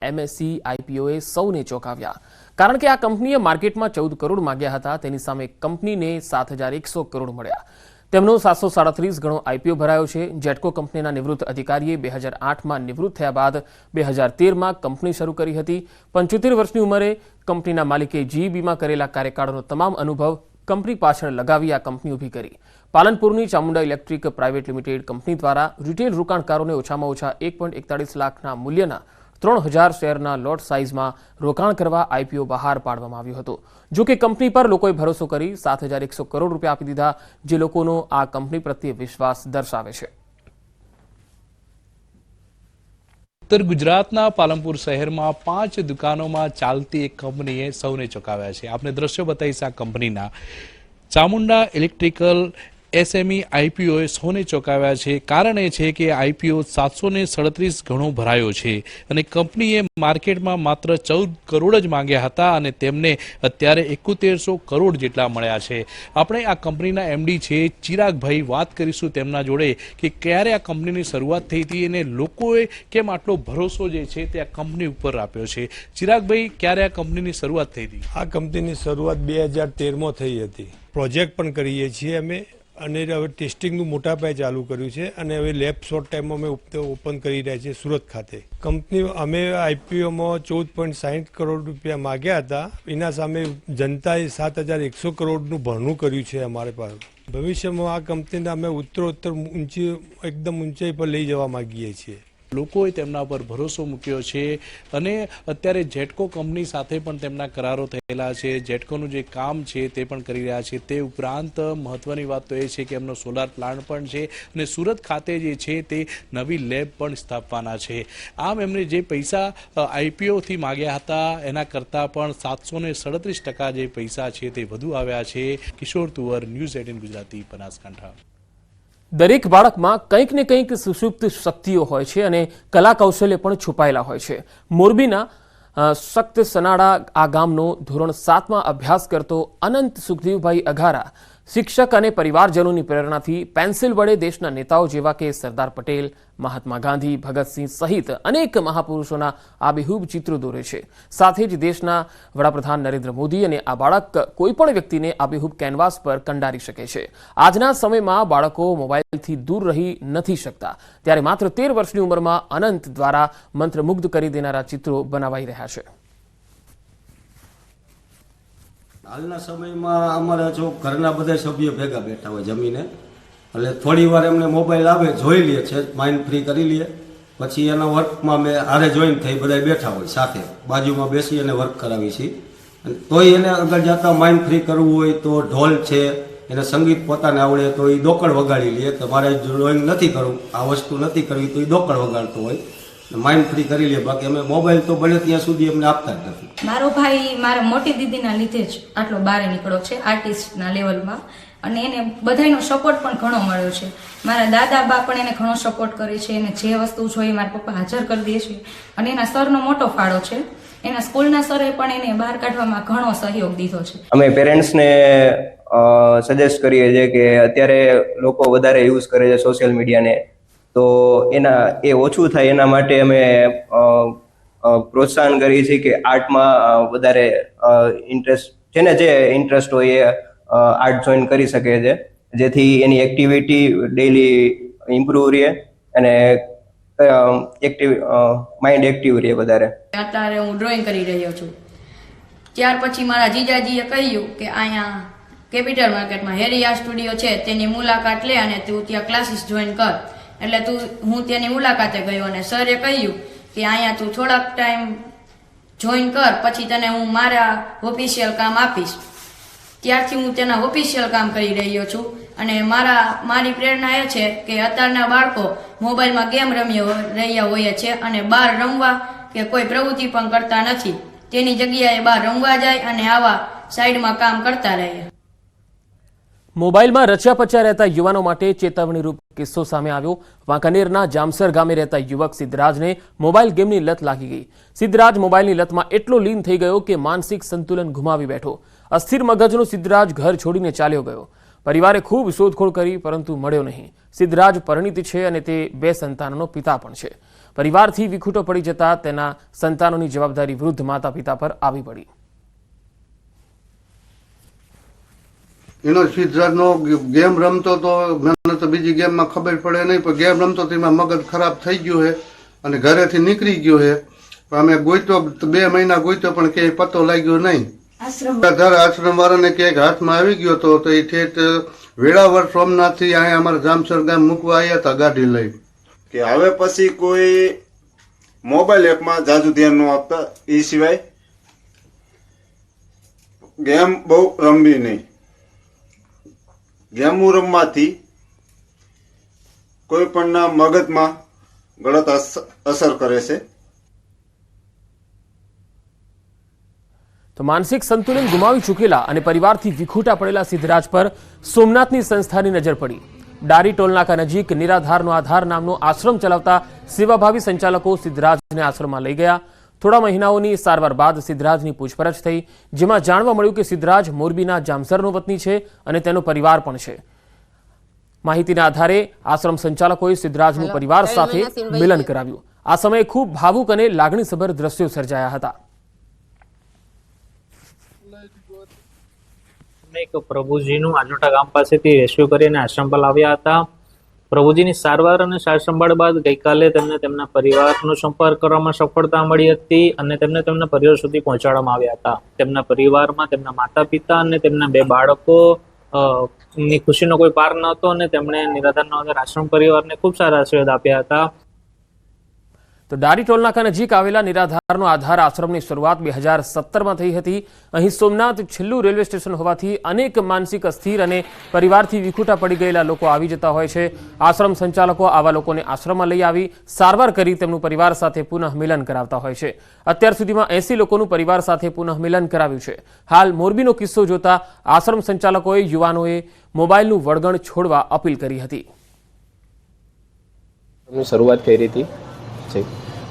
MSE IPOએ સૌને ચોંકાવ્યા કારણ કે આ કંપનીએ માર્કેટમાં 14 કરોડ માંગ્યા હતા તેની સામે કંપનીને 7,100 કરોડ મળ્યા। તેમનો 737 ગણો IPO ભરાયો છે। જેટકો કંપનીના નિવૃત્ત અધિકારીએ 2008માં નિવૃત્ત થયા બાદ 2013માં કંપની શરૂ કરી હતી। 75 વર્ષની ઉંમરે કંપનીના માલિકે GEBમાં કરેલા કાર્યકાળનો તમામ અનુભવ કંપની પાછળ લગાવી આ કંપની ઊભી કરી। પાલનપુરની Chamunda electric private limited company દ્વારા રિટેલ રોકાણકારોને ઓછામાં ઓછા 1.41 લાખના મૂલ્યના 3000 શેરના લોટ સાઇઝમાં રોકાણ કરવા IPO બહાર પાડવામાં આવ્યો હતો। જો કે કંપની પર લોકોએ ભરોસો કરી 7,100 કરોડ રૂપિયા આપી દીધા, જે લોકોનો આ કંપની પ્રત્યે વિશ્વાસ દર્શાવે છે। ઉત્તર ગુજરાતના પાલનપુર શહેરમાં 5 દુકાનોમાં ચાલતી એક કંપનીએ સૌને ચોંકાવ્યા છે। આપને દ્રશ્યો બતાવીશ આ કંપનીના। ચામુંડા ઇલેક્ટ્રિકલ SME IPOએ સૌને ચોંકાવ્યા છે। કારણ એ છે કે IPO 737 ગણો ભરાયો છે અને કંપનીએ માર્કેટમાં માત્ર 14 કરોડ જ માંગ્યા હતા અને તેમને અત્યારે 7100 કરોડ જેટલા મળ્યા છે। આપણે આ કંપનીના MD છે ચિરાગભાઈ, વાત કરીશું તેમના જોડે કે ક્યારે આ કંપનીની શરૂઆત થઈ હતી અને લોકોએ કેમ આટલો ભરોસો જે છે તે આ કંપની ઉપર આપ્યો છે। ચિરાગભાઈ, ક્યારે આ કંપનીની શરૂઆત થઈ હતી? આ કંપનીની શરૂઆત 2013માં થઈ હતી। પ્રોજેક્ટ પણ કરીએ છીએ અમે અને હવે ટેસ્ટિંગનું મોટા પાયે ચાલુ કર્યું છે અને હવે લેબ શોર્ટ ટાઈમમાં અમે ઓપન કરી રહ્યા છીએ સુરત ખાતે। કંપની અમે IPOમાં 14.60 કરોડ રૂપિયા માગ્યા હતા, એના સામે જનતાએ 7,100 કરોડનું ભરણું કર્યું છે અમારે પાસે। ભવિષ્યમાં આ કંપનીને અમે ઉત્તરોત્તર એકદમ ઊંચાઈ પર લઈ જવા માંગીએ છીએ। લોકોએ તેમના પર ભરોસો મૂક્યો છે અને અત્યારે જેટકો કંપની સાથે પણ તેમના કરારો થયેલા છે। જેટકોનું જે કામ છે તે પણ કરી રહ્યા છે। તે ઉપરાંત મહત્વની વાત તો એ છે કે એમનો સોલાર પ્લાન્ટ પણ છે અને સુરત ખાતે જે છે તે નવી લેબ પણ સ્થાપવાના છે। આમ એમને જે પૈસા IPOથી માગ્યા હતા એના કરતાં પણ 737% જે પૈસા છે તે વધુ આવ્યા છે। કિશોર તુવર, ન્યૂઝ 18 ગુજરાતી, બનાસકાંઠા। દરેક બાળકમાં કંઈક ને કંઈક સુષુપ્ત શક્તિઓ હોય છે અને કલા કૌશલ્ય પણ છુપાયેલા હોય છે। મોરબીના સખ્ત સનાડા આ ગામનો ધોરણ 7માં અભ્યાસ કરતો અનંત સુખદેવભાઈ અઘારા શિક્ષક અને પરિવારજનોની પ્રેરણાથી પેન્સિલ વડે દેશના નેતાઓ જેવા કે સરદાર પટેલ, મહાત્મા ગાંધી, ભગતસિંહ સહિત અનેક મહાપુરુષોના આબેહૂબ ચિત્રો દોરે છે। સાથે જ દેશના વડાપ્રધાન નરેન્દ્ર મોદી અને આ બાળક કોઈપણ વ્યક્તિને આબેહૂબ કેનવાસ પર કંડારી શકે છે। આજના સમયમાં બાળકો મોબાઈલથી દૂર રહી નથી શકતા, ત્યારે માત્ર 13 વર્ષની ઉંમરમાં અનંત દ્વારા મંત્રમુગ્ધ કરી દેનારા ચિત્રો બનાવાઈ રહ્યા છે। હાલના સમયમાં અમારા જો ઘરના બધા સભ્યો ભેગા બેઠા હોય જમીને, એટલે થોડી વાર એમને મોબાઈલ આવે જોઈ લે છે, માઇન્ડ ફ્રી કરી લે, પછી એના વર્કમાં અમે હારે જોઈન થઈ બધા બેઠા હોય સાથે બાજુમાં બેસી અને વર્ક કરાવી છીએ। તોય એને આગળ જતા માઇન્ડ ફ્રી કરવું હોય તો ઢોલ છે, એને સંગીત પોતાને આવડે તો એ દોકડ વગાડી લે કે મારે ડ્રોઈંગ નથી કરવું, આ વસ્તુ નથી કરવી તો એ દોકડ વગાડતો હોય, માઇન્ડ ફ્રી કરી લે। બાકી અમે મોબાઈલ તો બને ત્યાં સુધી અમને આપતા જ નથી। મારો ભાઈ મારા મોટી દીદીના લીધે જ આટલો બહાર નીકળ્યો છે આર્ટિસ્ટના લેવલમાં, અને એને બધાનો સપોર્ટ પણ ઘણો મળ્યો છે। મારા દાદા બા પણ એને ઘણો સપોર્ટ કરે છે, એને જે વસ્તુ જોઈએ મારા પપ્પા હાજર કરી દે છે અને એના સરનો મોટો ફાળો છે। એના સ્કૂલના સરે પણ એને બહાર કાઢવામાં ઘણો સહયોગ દીધો છે। અમે પેરેન્ટ્સને સજેસ્ટ કરીએ છીએ કે અત્યારે લોકો વધારે યુઝ કરે છે સોશિયલ મીડિયાને, તો એ ઓછું થાય એના માટે અમે પ્રોત્સાહન કરીએ છીએ કે આર્ટમાં વધારે ઇન્ટરેસ્ટ, જેને જે ઇન્ટરેસ્ટ હોય એ આર્ટ જોઈન કરી શકે છે, જેથી એની એક્ટિવિટી ડેઈલી ઇમ્પ્રૂવ રહે અને માઇન્ડ એક્ટિવ રહે વધારે। અત્યારે હું ડ્રોઈંગ કરી રહ્યો છું, ત્યાર પછી મારા જીજાજીએ કહ્યું કે અહીંયા કેપિટલ માર્કેટમાં હેરી આર્ટ સ્ટુડિયો છે તેની મુલાકાત લે અને તું ત્યાં ક્લાસીસ જોઈન કર। એટલે હું તેની મુલાકાતે ગયો અને સરે કહ્યું કે અહીંયા તું થોડાક ટાઈમ જોઈન કર, પછી તને હું મારા ઓફિશિયલ કામ આપીશ। ત્યારથી હું તેના ઓફિશિયલ કામ કરી રહ્યો છું અને મારી પ્રેરણા એ છે કે અત્યારના બાળકો મોબાઈલમાં ગેમ રમી રહ્યા હોય છે અને બહાર રમવા કે કોઈ પ્રવૃત્તિ પણ કરતા નથી, તેની જગ્યાએ બહાર રમવા જાય અને આવા સાઈડમાં કામ કરતા રહે। મોબાઈલમાં રચ્યા પચ્યા રહેતા યુવાનો માટે ચેતવણીરૂપ કિસ્સો સામે આવ્યો। વાંકાનેરના જામસર ગામે રહેતા યુવક સિદ્ધરાજને મોબાઈલ ગેમની લત લાગી ગઈ। સિદ્ધરાજ મોબાઈલની લતમાં એટલો લીન થઈ ગયો કે માનસિક સંતુલન ગુમાવી બેઠો। અસ્થિર મગજનો સિદ્ધરાજ ઘર છોડીને ચાલ્યો ગયો। પરિવારે ખૂબ શોધખોળ કરી પરંતુ મળ્યો નહીં। સિદ્ધરાજ પરિણીત છે અને તે 2 સંતાનનો પિતા પણ છે। પરિવારથી વિખૂટો પડી જતા તેના સંતાનોની જવાબદારી વૃદ્ધ માતા પિતા પર આવી પડી. એનો સિદ્ધાર્થનો ગેમ રમતો તો મને તો બીજી ગેમમાં ખબર પડે નહીં, પણ ગેમ રમતો તો એમાં મગજ ખરાબ થઈ ગયું છે અને ઘરેથી નીકળી ગયો છે. પણ અમે ગોઈતો 2 મહિના ગોઈતો પણ ક્યાંય પતો લાગ્યો નહીં. આશ્રમ વાળાને ક્યાંક હાથમાં આવી ગયો તો એ ઠેઠ વેળાવળ સોમનાથથી અહીંયા અમારા જામસર ગામ મૂકવા આવ્યા હતા ગાડી લઈ. કે હવે પછી કોઈ મોબાઈલ એપમાં જાજુ ધ્યાન ન આપતા, એ સિવાય ગેમ બહુ રમવી નહીં. ગેમો રમવાથી કોઈ પણના મગજમાં ગલત અસર કરે છે. તો માનસિક સંતુલન ગુમાવી ચૂકેલા અને પરિવારથી વિખૂટા પડેલા સિદ્ધરાજ પર સોમનાથની સંસ્થાની નજર પડી. ડારી ટોલનાકા નજીક નિરાધારનો આધાર નામનો આશ્રમ ચલાવતા સેવાભાવી સંચાલકો સિદ્ધરાજને આશ્રમમાં લઈ ગયા. થોડા મહિનાઓની સારવાર બાદ સિદ્ધરાજની પૂછપરછ થઈ, જેમાં જાણવા મળ્યું કે સિદ્ધરાજ મોરબીના જામસરનો વતની છે અને તેનો પરિવાર પણ છે. માહિતીના આધારે આશ્રમ સંચાલકોએ સિદ્ધરાજનું પરિવાર સાથે મિલન કરાવ્યું. આ સમયે ખૂબ ભાવુક અને લાગણીસભર દ્રશ્યો સર્જાયા હતા. એક પ્રભુજીનું આજોટા ગામ પાસેથી રેસ્ક્યુ કરીને આશ્રમ પર લાવ્યા હતા. પ્રભુજીની સારવાર અને સાર સંભાળ બાદ ગઈકાલે તેમને તેમના પરિવારનો સંપર્ક કરવામાં સફળતા મળી હતી અને તેમને તેમના પરિવાર સુધી પહોંચાડવામાં આવ્યા હતા. તેમના પરિવારમાં તેમના માતા પિતા અને તેમના 2 બાળકો ની ખુશીનો કોઈ પાર ન હતો અને તેમણે નિરાધારનો આધાર આશ્રમ પરિવારને ખૂબ સારા આશીર્વાદ આપ્યા હતા. તો ડારી ટોલનાકા નજીક આવેલા નિરાધારનો આધાર આશ્રમની શરૂઆત 2017માં થઈ હતી. અહીં સોમનાથ છેલ્લું રેલવે સ્ટેશન હોવાથી અનેક માનસિક અસ્થિર અને પરિવારથી વિખૂટા પડી ગયેલા લોકો આવી જતા હોય છે. આશ્રમ સંચાલકો આવા લોકોને આશ્રમમાં લઈ આવી સારવાર કરી તેમનું પરિવાર સાથે પુનઃ મિલન કરાવતા હોય છે. અત્યાર સુધીમાં 80 લોકોનું પરિવાર સાથે પુનઃ મિલન કરાવ્યું છે. હાલ મોરબીનો કિસ્સો જોતા આશ્રમ સંચાલકોએ યુવાનોએ મોબાઈલનું વળગણ છોડવા અપીલ કરી હતી. શરૂઆત કરી હતી.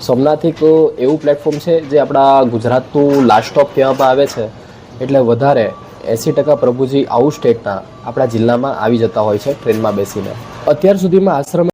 સોમનાથ એક એવું પ્લેટફોર્મ છે જે આપણા ગુજરાતનું લાસ્ટ સ્ટોપ કહેવામાં આવે છે. એટલે વધારે 80% પ્રભુજી આઉટ સ્ટેટના આપણા જિલ્લામાં આવી જતા હોય છે ટ્રેનમાં બેસીને. અત્યાર સુધીમાં આશ્રમ